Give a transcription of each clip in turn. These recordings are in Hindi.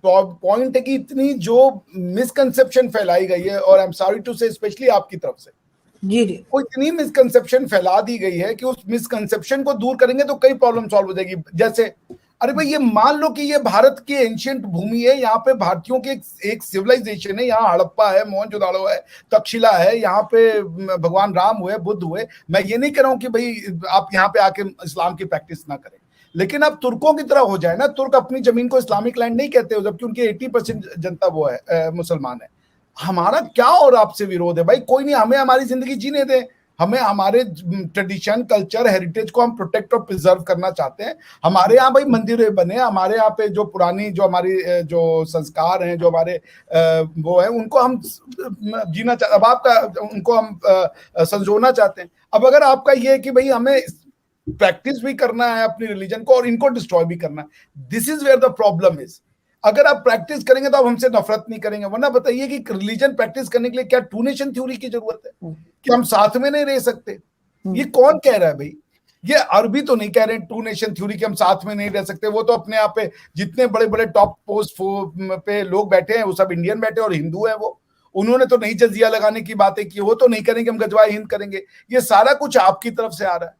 पॉइंट है कि इतनी जो मिसकंसेप्शन फैलाई गई है, और आई एम सॉरी टू से स्पेशली आपकी तरफ से, जी जी, वो इतनी मिसकंसेप्शन फैला दी गई है कि उस मिसकंसेप्शन को दूर करेंगे तो कई प्रॉब्लम सॉल्व हो जाएगी। जैसे अरे भाई ये मान लो कि ये भारत की एंशियंट भूमि है, यहाँ पे भारतीयों की एक सिविलाइजेशन है, यहाँ हड़प्पा है, मोहनजोदाड़ो है, तक्षशिला है, यहाँ पे भगवान राम हुए, बुद्ध हुए। मैं ये नहीं कह रहा हूँ कि भाई आप यहाँ पे आके इस्लाम की प्रैक्टिस ना करें, लेकिन अब तुर्कों की तरह हो जाए ना। तुर्क अपनी जमीन को इस्लामिक लैंड नहीं कहते हो, जबकि उनकी 80% जनता वो है मुसलमान है। हमारा क्या और आपसे विरोध है भाई? कोई नहीं, हमें हमारी जिंदगी जीने दें, हमें हमारे ट्रेडिशन, कल्चर, हेरिटेज को हम प्रोटेक्ट और प्रिजर्व करना चाहते हैं। हमारे यहाँ भाई मंदिर बने, हमारे यहाँ पे जो पुरानी जो हमारी जो संस्कार हैं, जो हमारे वो है, उनको हम जीना चाहते, अब आपका उनको हम संजोना चाहते हैं। अब अगर आपका ये है कि भाई हमें प्रैक्टिस भी करना है अपनी रिलीजन को और इनको डिस्ट्रॉय भी करना है, this is where the problem is. अगर आप प्रैक्टिस करेंगे तो आप हमसे नफरत नहीं करेंगे, वरना बताइए कि रिलीजन प्रैक्टिस करने के लिए क्या टू नेशन थ्योरी की जरूरत है कि हम साथ में नहीं रह सकते? ये कौन कह रहा है भाई? ये अरबी तो नहीं कह रहे टू नेशन थ्योरी कि हम साथ में नहीं रह सकते। वो तो अपने आप पे जितने बड़े बड़े टॉप पोस्ट पे लोग बैठे हैं वो सब इंडियन बैठे और हिंदू है, वो उन्होंने तो नहीं जजिया लगाने की बातें की, वो तो नहीं करेंगे हम गजवाए हिंद करेंगे। ये सारा कुछ आपकी तरफ से आ रहा है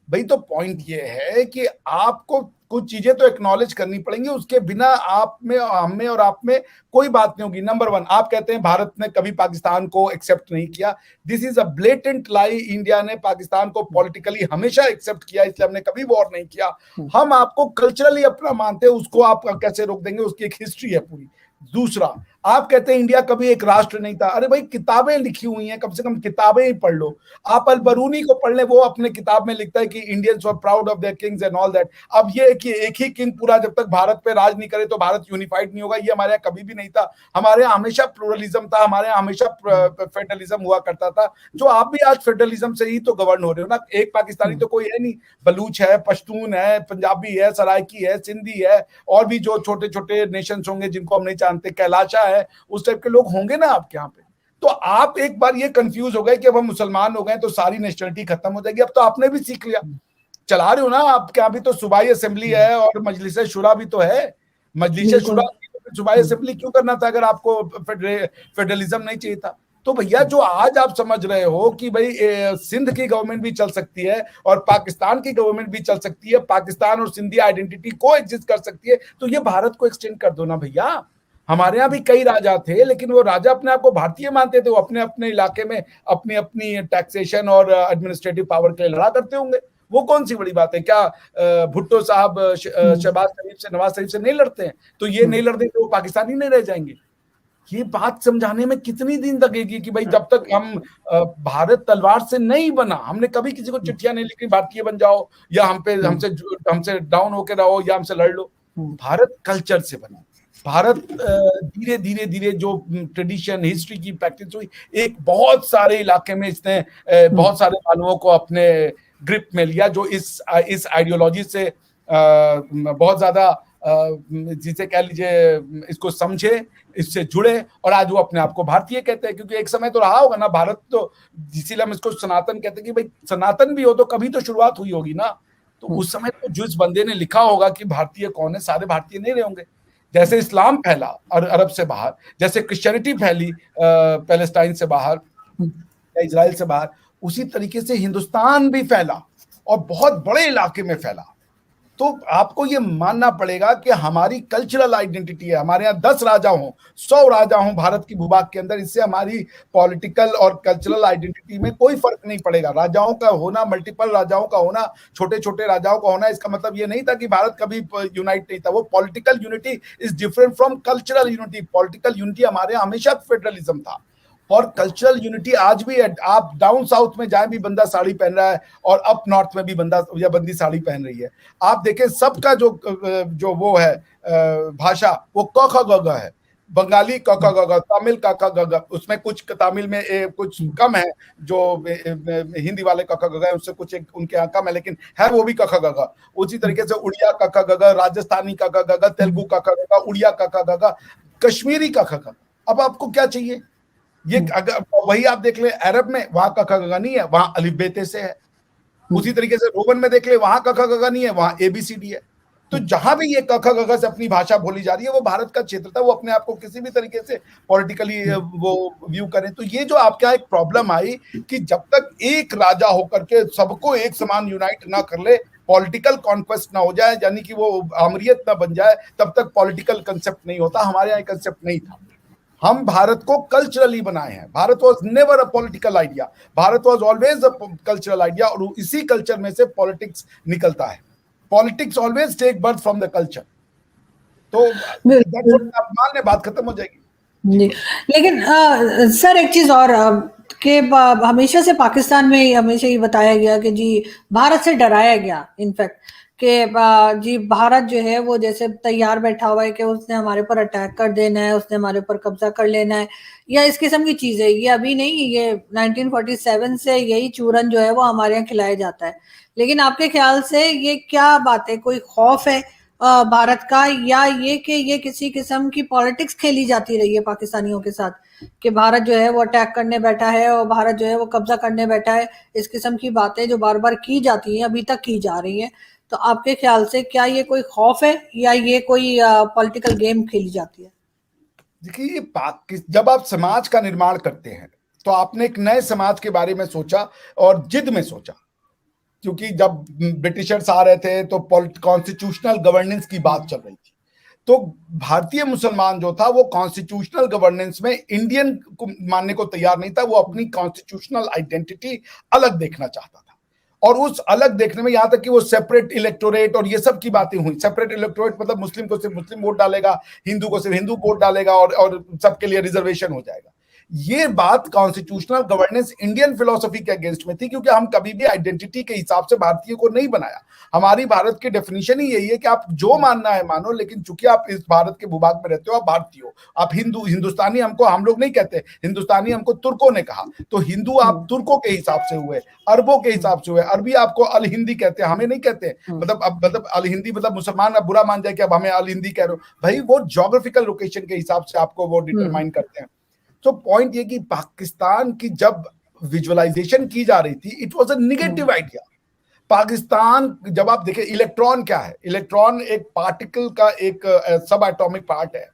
भाई। तो पॉइंट ये है कि आपको कुछ चीजें तो एक्नॉलेज करनी पड़ेंगी, उसके बिना आप में, हम में और आप में कोई बात नहीं होगी। नंबर वन, आप कहते हैं भारत ने कभी पाकिस्तान को एक्सेप्ट नहीं किया। This is a blatant lie. India ने पाकिस्तान को पॉलिटिकली हमेशा एक्सेप्ट किया, इसलिए हमने कभी वॉर नहीं किया। हम आपको कल्चरली अपना मानते हैं, उसको आप कैसे रोक देंगे? उसकी एक हिस्ट्री है पूरी। दूसरा, आप कहते हैं इंडिया कभी एक राष्ट्र नहीं था। अरे भाई किताबें लिखी हुई हैं, कम से कम किताबें ही पढ़ लो। आप अल बरूनी को पढ़ ले, वो अपने किताब में लिखता है कि Indians were proud of their Kings and all that. अब ये कि एक ही किंग पूरा जब तक भारत पे राज नहीं करे तो भारत यूनिफाइड नहीं होगा, ये हमारे यहाँ कभी भी नहीं था। हमारे यहाँ हमेशा प्लूरलिज्म था, हमारे यहाँ हमेशा फेडरलिज्म हुआ करता था, जो आप भी आज फेडरलिज्म से ही तो गवर्न हो रहे हो ना। एक पाकिस्तानी तो कोई है नहीं, बलूच है, पश्तून है, पंजाबी है, सराइकी है, सिंधी है, और भी जो छोटे छोटे नेशंस होंगे जिनको हम नहीं जानते, कैलाशा है, उस टाइप के लोग होंगे ना आपके यहाँ पे। तो आप एक बार ये कंफ्यूज हो गए कि अब हम मुसलमान हो गए तो सारी नेशनलिटी खत्म हो जाएगी। अब तो आपने भी सीख लिया, चला रहे हो ना आप, क्या भी तो सूबाई असेंबली है और मजलिस शुरा भी तो है। मजलिस शुरा, सूबाई असेंबली क्यों करना था अगर आपको फेडरलिज्म नहीं चाहिए था? तो भैया जो आज आप समझ रहे हो कि भाई सिंध की गवर्नमेंट भी चल सकती है और पाकिस्तान की गवर्नमेंट भी चल सकती है, पाकिस्तान और सिंधी आइडेंटिटी को एग्जिस्ट कर सकती है, तो ये भारत को एक्सटेंड कर दो ना भैया। हमारे यहाँ भी कई राजा थे, लेकिन वो राजा अपने आप को भारतीय मानते थे, वो अपने अपने इलाके में अपनी अपनी टैक्सेशन और एडमिनिस्ट्रेटिव पावर के लिए लड़ा करते होंगे। वो कौन सी बड़ी बात है? क्या भुट्टो साहब शहबाज शरीफ से, नवाज शरीफ से नहीं लड़ते हैं? तो ये नहीं लड़ते तो वो पाकिस्तानी नहीं रह जाएंगे? ये बात समझाने में कितनी दिन लगेगी कि भाई जब तक हम भारत तलवार से नहीं बना, हमने कभी किसी को चिट्ठियां नहीं लिखी भारतीय बन जाओ या हमसे डाउन होके रहो या हमसे लड़ लो। भारत कल्चर से बना। भारत धीरे धीरे धीरे जो ट्रेडिशन, हिस्ट्री की प्रैक्टिस हुई, एक बहुत सारे इलाके में इसने बहुत सारे मानवों को अपने ग्रिप में लिया, जो इस आइडियोलॉजी से बहुत ज्यादा जिसे कह लीजिए इसको समझे, इससे जुड़े, और आज वो अपने आप को भारतीय कहते हैं। क्योंकि एक समय तो रहा होगा ना भारत, तो इसीलिए हम इसको सनातन कहते हैं कि भाई सनातन भी हो तो कभी तो शुरुआत हुई होगी ना। तो उस समय तो जिस बंदे ने लिखा होगा कि भारतीय कौन है, सारे भारतीय नहीं रहे होंगे। जैसे इस्लाम फैला और अरब से बाहर, जैसे क्रिश्चियनिटी फैली पैलेस्टाइन से बाहर या इजराइल से बाहर, उसी तरीके से हिंदुस्तान भी फैला और बहुत बड़े इलाके में फैला। तो आपको ये मानना पड़ेगा कि हमारी कल्चरल आइडेंटिटी है। हमारे यहाँ 10 राजा हों, 100 राजा हों भारत की भूभाग के अंदर, इससे हमारी पॉलिटिकल और कल्चरल आइडेंटिटी में कोई फर्क नहीं पड़ेगा। राजाओं का होना, मल्टीपल राजाओं का होना, छोटे छोटे राजाओं का होना, इसका मतलब ये नहीं था कि भारत कभी यूनाइट नहीं था। वो political unity is different from cultural unity. Political unity हमारे यहाँ हमेशा फेडरलिज्म था, और कल्चरल यूनिटी आज भी है। आप डाउन साउथ में जाए भी बंदा साड़ी पहन रहा है, और अप नॉर्थ में भी बंदा या बंदी साड़ी पहन रही है। आप देखें सबका जो वो है भाषा, वो क ख ग घ है। बंगाली क ख ग घ, तमिल क ख ग घ, उसमें कुछ तमिल में कुछ कम है, जो हिंदी वाले क ख ग घ है उससे कुछ उनके यहाँ कम है, लेकिन है वो भी क ख ग घ। उसी तरीके से उड़िया क ख ग घ, राजस्थानी क ख ग घ, तेलुगु क ख ग घ, उड़िया क ख ग घ, कश्मीरी क ख ग। अब आपको क्या चाहिए? ये अगर वही आप देख ले अरब में, वहां का ख ग नहीं है, वहां अलिफ बेते से है। उसी तरीके से रोमन में देख ले, वहां का ख ग नहीं है, वहां एबीसीडी है। तो जहां भी ये क ख ग घ से अपनी भाषा बोली जा रही है वो भारत का क्षेत्र था, वो अपने आप को किसी भी तरीके से पॉलिटिकली वो व्यू करें। तो ये जो आपके यहाँ एक प्रॉब्लम आई कि जब तक एक राजा होकर के सबको एक समान यूनाइट ना कर ले, पॉलिटिकल कॉन्क्वेस्ट ना हो जाए, यानी कि वो आमरीयत ना बन जाए, तब तक पॉलिटिकल कंसेप्ट नहीं होता। हमारे यहाँ कंसेप्ट नहीं था। हम भारत को कल्चरली बनाए हैं। Bharat was never a political idea, Bharat was always a cultural idea, और इसी कल्चर में से पॉलिटिक्स निकलता है। Politics always take birth from the culture. तो आप मान ले, बात खत्म हो जाएगी जी। लेकिन सर एक चीज और कि हमेशा से पाकिस्तान में हमेशा ये बताया गया कि जी भारत से डराया गया इनफैक्ट कि जी भारत जो है वो जैसे तैयार बैठा हुआ है कि उसने हमारे ऊपर अटैक कर देना है, उसने हमारे ऊपर कब्जा कर लेना है, या इस किस्म की चीज है। ये अभी नहीं, ये 1947 से यही चूरन जो है वो हमारे यहाँ खिलाया जाता है। लेकिन आपके ख्याल से ये क्या बात है, कोई खौफ है भारत का, या ये कि ये किसी किस्म की पॉलिटिक्स खेली जाती रही है पाकिस्तानियों के साथ कि भारत जो है वो अटैक करने बैठा है और भारत जो है वो कब्जा करने बैठा है, इस किस्म की बातें जो बार बार की जाती हैं, अभी तक की जा रही हैं। तो आपके ख्याल से क्या ये कोई खौफ है या ये कोई पॉलिटिकल गेम खेली जाती है? देखिए, जब आप समाज का निर्माण करते हैं तो आपने एक नए समाज के बारे में सोचा और जिद में सोचा, क्योंकि जब ब्रिटिशर्स आ रहे थे तो कॉन्स्टिट्यूशनल गवर्नेंस की बात चल रही थी। तो भारतीय मुसलमान जो था वो कॉन्स्टिट्यूशनल गवर्नेंस में इंडियन को मानने को तैयार नहीं था। वो अपनी कॉन्स्टिट्यूशनल आइडेंटिटी अलग देखना चाहता था, और उस अलग देखने में यहां तक कि वो सेपरेट इलेक्टोरेट और ये सब की बातें हुई। सेपरेट इलेक्टोरेट मतलब मुस्लिम को सिर्फ मुस्लिम वोट डालेगा, हिंदू को सिर्फ हिंदू वोट डालेगा, और सबके लिए रिजर्वेशन हो जाएगा। ये बात कॉन्स्टिट्यूशनल गवर्नेंस इंडियन फिलोसफी के अगेंस्ट में थी, क्योंकि हम कभी भी आइडेंटिटी के हिसाब से भारतीय को नहीं बनाया। हमारी भारत की डेफिनेशन ही यही है कि आप जो मानना है मानो, लेकिन चूंकि आप इस भारत के भूभाग में रहते हो, आप भारतीय हो, आप हिंदू हिंदुस्तानी। हमको हम लोग नहीं कहते हिंदुस्तानी, हमको तुर्कों ने कहा। तो हिंदू आप तुर्कों के हिसाब से हुए, अरबों के हिसाब से हुए। अरबी आपको अल हिंदी कहते हैं, हमें नहीं कहते। मतलब अल हिंदी मतलब मुसलमान अब बुरा मान जाए कि अब हमें अल हिंदी कह रहे हो। भाई वो ज्योग्राफिकल लोकेशन के हिसाब से आपको वो डिटरमाइन करते हैं। तो पॉइंट ये कि पाकिस्तान की जब विजुअलाइजेशन की जा रही थी, it was a negative idea. Pakistan, जब आप देखें इलेक्ट्रॉन क्या है, इलेक्ट्रॉन एक पार्टिकल का एक सब एटॉमिक पार्ट है,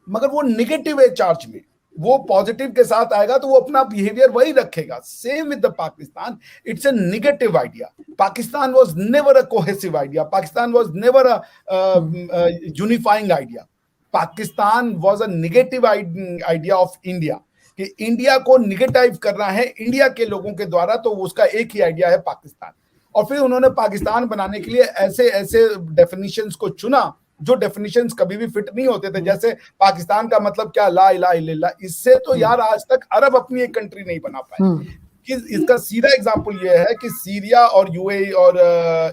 मगर वो नेगेटिव है चार्ज में। वो पॉजिटिव के साथ आएगा तो वो अपना बिहेवियर वही रखेगा। Same with the Pakistan, it's a negative idea. Pakistan was never a cohesive idea, Pakistan was never a unifying idea. Pakistan was a negative idea of India, कि इंडिया को निगेटिव करना है इंडिया के लोगों के द्वारा, तो उसका एक ही आइडिया है पाकिस्तान। और फिर उन्होंने पाकिस्तान बनाने के लिए ऐसे ऐसे डेफिनेशंस को चुना जो डेफिनेशंस कभी भी फिट नहीं होते थे। जैसे पाकिस्तान का मतलब क्या, ला इलाहा इल्लल्लाह। इससे तो यार आज तक अरब अपनी एक कंट्री नहीं बना पाए। कि इसका सीधा एग्जांपल ये है कि सीरिया और यूएई और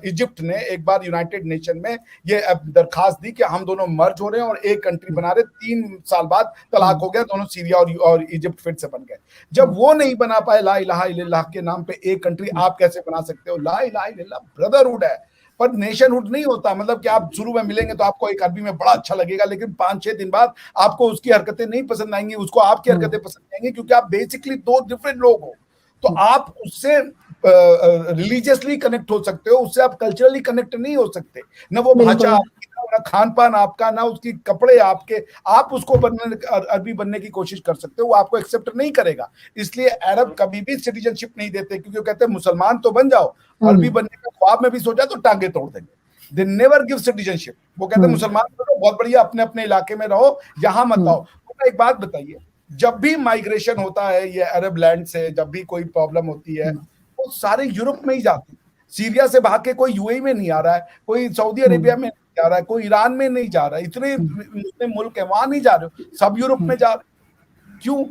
इजिप्ट ने एक बार यूनाइटेड नेशन में ये दरखास्त दी कि हम दोनों मर्ज हो रहे हैं और एक कंट्री बना रहे। 3 साल बाद तलाक हो गया, दोनों सीरिया और इजिप्ट फिर से बन गए। जब वो नहीं बना पाए ला इलाहा इल्लल्लाह के नाम पे एक कंट्री, आप कैसे बना सकते हो? ला इलाहा इल्लल्लाह ब्रदरहुड है, पर नेशनहुड नहीं होता। मतलब कि आप शुरू में मिलेंगे तो आपको एक अरबी में बड़ा अच्छा लगेगा, लेकिन 5-6 दिन बाद आपको उसकी हरकतें नहीं पसंद आएंगी, उसको आपकी हरकतें पसंद आएंगी, क्योंकि आप बेसिकली 2 डिफरेंट लोग हो। तो आप उससे रिलीजियसली कनेक्ट हो सकते हो, उससे आप कल्चरली कनेक्ट नहीं हो सकते। ना वो भाषा आपकी, ना खान पान आपका, ना उसकी कपड़े आपके। आप उसको अरबी बनने की कोशिश कर सकते हो, वो आपको एक्सेप्ट नहीं करेगा। इसलिए अरब कभी भी सिटीजनशिप नहीं देते, क्योंकि वो कहते हैं मुसलमान तो बन जाओ, अरबी बनने का ख्वाब में भी सोचा तो टांगे तोड़ देंगे। They never give citizenship. वो कहते हैं मुसलमान बनो, बहुत बढ़िया, अपने अपने इलाके में रहो, यहाँ मत आओ। तो एक बात बताइए, जब भी माइग्रेशन होता है ये अरब लैंड से, जब भी कोई प्रॉब्लम होती है, वो सारे यूरोप में ही जाते हैं। सीरिया से भाग के कोई यूएई में नहीं आ रहा है, कोई सऊदी अरेबिया में नहीं जा रहा है, कोई ईरान में नहीं जा रहा है। इतने मुल्क है, वहां नहीं जा रहे हो, सब यूरोप में जा रहे। क्यों?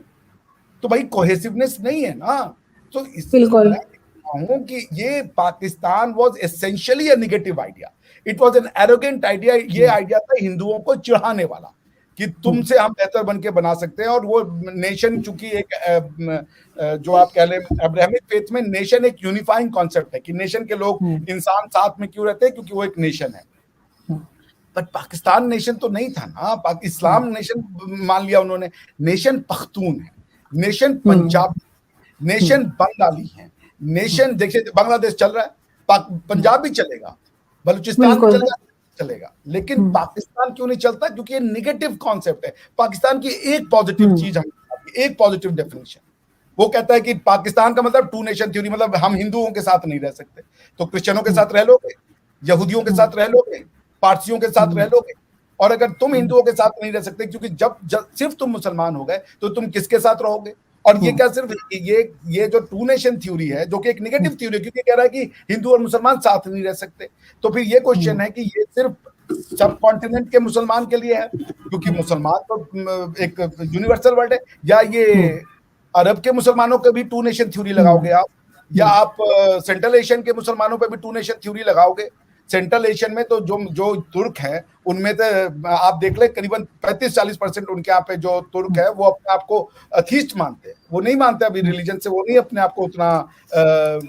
तो भाई कोहेसिवनेस नहीं है ना। तो इसलिए मैं हूं कि ये Pakistan was essentially a negative idea, it was an arrogant idea. ये आइडिया था हिंदुओं को चिढ़ाने वाला कि तुमसे हम बेहतर बन के बना सकते हैं। और वो नेशन, चूंकि एक जो आप कह लें अब्राहमिक फेथ में नेशन एक यूनिफाइंग कॉन्सेप्ट है कि नेशन के लोग इंसान साथ में क्यों रहते हैं, क्योंकि वो एक नेशन है। बट पाकिस्तान नेशन तो नहीं था ना, इस्लाम नेशन मान लिया उन्होंने। नेशन पख्तून है, नेशन पंजाबी, नेशन बंगाली है, नेशन देखिए बांग्लादेश चल रहा है, पंजाब भी चलेगा, बलूचिस्तान चलेगा, चलेगा, लेकिन पाकिस्तान क्यों नहीं चलता? क्योंकि ये निगेटिव कॉन्सेप्ट है। पाकिस्तान की एक पॉजिटिव चीज, एक पॉजिटिव डेफिनेशन, वो कहता है कि पाकिस्तान का मतलब टू नेशन थ्योरी, मतलब हम हिंदुओं के साथ नहीं रह सकते, तो क्रिश्चियनों के साथ रह लोगे, यहूदियों के साथ रह लोगे, पारसियों के साथ रह लोगे। और अगर तुम हिंदुओं के साथ नहीं रह सकते, क्योंकि जब सिर्फ तुम मुसलमान हो गए, तो तुम किसके साथ रहोगे? और ये क्या सिर्फ ये जो टू नेशन थ्योरी है, जो कि एक निगेटिव थ्योरी है, क्योंकि कह रहा है कि हिंदू और मुसलमान साथ नहीं रह सकते, तो फिर ये क्वेश्चन है कि ये सिर्फ सब कॉन्टिनेंट के मुसलमान के लिए है, क्योंकि मुसलमान तो एक यूनिवर्सल वर्ड है, या ये अरब के मुसलमानों के भी टू नेशन थ्योरी लगाओगे आप, या आप सेंट्रल एशियन के मुसलमानों पे भी टू नेशन थ्योरी लगाओगे? सेंट्रल एशियन में तो जो तुर्क हैं, उनमें तो आप देख ले करीबन 35-40% उनके यहाँ पे जो तुर्क है, वो अपने आप को अथीस्ट मानते हैं, वो नहीं मानते अभी रिलीजन से, वो नहीं अपने आप को उतना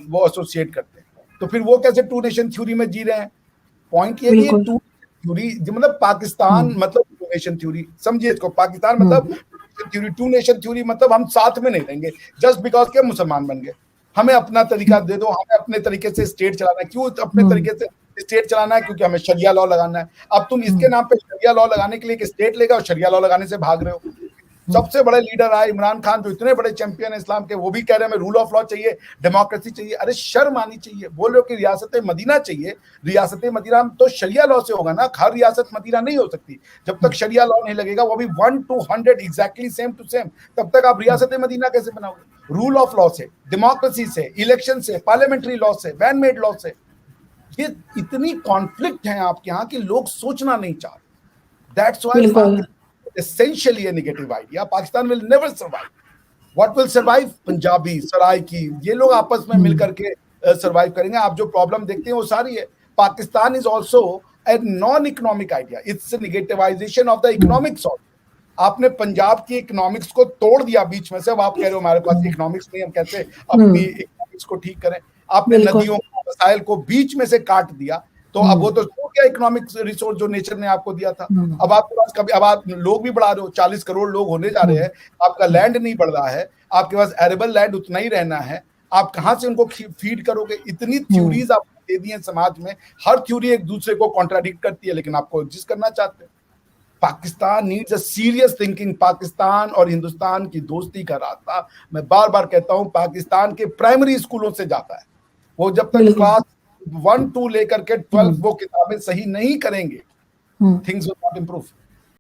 वो एसोसिएट करते। तो फिर वो कैसे टू नेशन थ्योरी में जी रहे हैं? पॉइंट ये कि टू थ्योरी मतलब पाकिस्तान मतलब टू नेशन थ्योरी, समझिए इसको, पाकिस्तान मतलब थ्योरी, टू नेशन थ्योरी मतलब हम साथ में नहीं रहेंगे जस्ट बिकॉज के मुसलमान बन गए, हमें अपना तरीका दे दो, हमें अपने तरीके से स्टेट चलाना है। क्यों अपने तरीके से स्टेट चलाना है? क्योंकि हमें शरिया लॉ लगाना है। अब तुम इसके नाम पे शरिया लॉ लगाने के लिए एक स्टेट लेगा और शरिया लॉ लगाने से भाग रहे हो। सबसे बड़े लीडर आए इमरान खान, जो इतने बड़े चैंपियन है इस्लाम के, वो भी कह रहे हैं हमें रूल ऑफ लॉ चाहिए, डेमोक्रेसी चाहिए। अरे शर्म आनी चाहिए। बोल रहे हो कि रियासत मदीना चाहिए, रियासत मदीना तो शरिया लॉ से होगा ना, हर रियासत मदीना नहीं हो सकती जब तक शरिया लॉ नहीं लगेगा, वो भी 1 to 100 exactly same to same, तब तक आप रियासत मदीना कैसे बनाओगे? रूल ऑफ लॉ से, डेमोक्रेसी से, इलेक्शन से, पार्लियामेंटरी लॉ से, मैन मेड लॉ से। ये इतनी कॉन्फ्लिक्ट है आपके यहाँ कि लोग सोचना नहीं चाहते। That's why essentially a negative idea. Pakistan will never survive. What will survive? Punjabi, Saraiki, ये लोग आपस में मिलकर के सर्वाइव करेंगे। आप जो प्रॉब्लम देखते हैं वो सारी है। Pakistan is also a non economic idea, it's negativisation of the economics of. आपने पंजाब की इकोनॉमिक्स को तोड़ दिया बीच में से। अब आप कह रहे हो हमारे पास इकोनॉमिक्स नहीं, हम कैसे अपनी इकोनॉमिक्स को ठीक करें? आपने नदियों वसाइल को बीच में से काट दिया, तो अब वो तो क्या इकोनॉमिक रिसोर्स जो नेचर ने आपको दिया था। अब आपके पास कभी, अब आप लोग भी बढ़ा रहे हो, 40 करोड़ लोग होने जा रहे हैं, आपका लैंड नहीं बढ़ रहा है, आपके पास एरेबल लैंड उतना ही रहना है, आप कहां से उनको फीड करोगे? इतनी थ्योरीज आप दे दी हैं समाज में, हर थ्योरी एक दूसरे को कॉन्ट्राडिक्ट करती है, लेकिन आपको एग्जिस्ट करना चाहते हैं। Pakistan needs a serious thinking. Pakistan और हिंदुस्तान की दोस्ती का रास्ता, मैं बार बार कहता हूं, पाकिस्तान के प्राइमरी स्कूलों से जाता है। वो जब तक क्लास 1-2 लेकर के 12 वो किताबें सही नहीं करेंगे, थिंग्स विल नॉट इंप्रूव।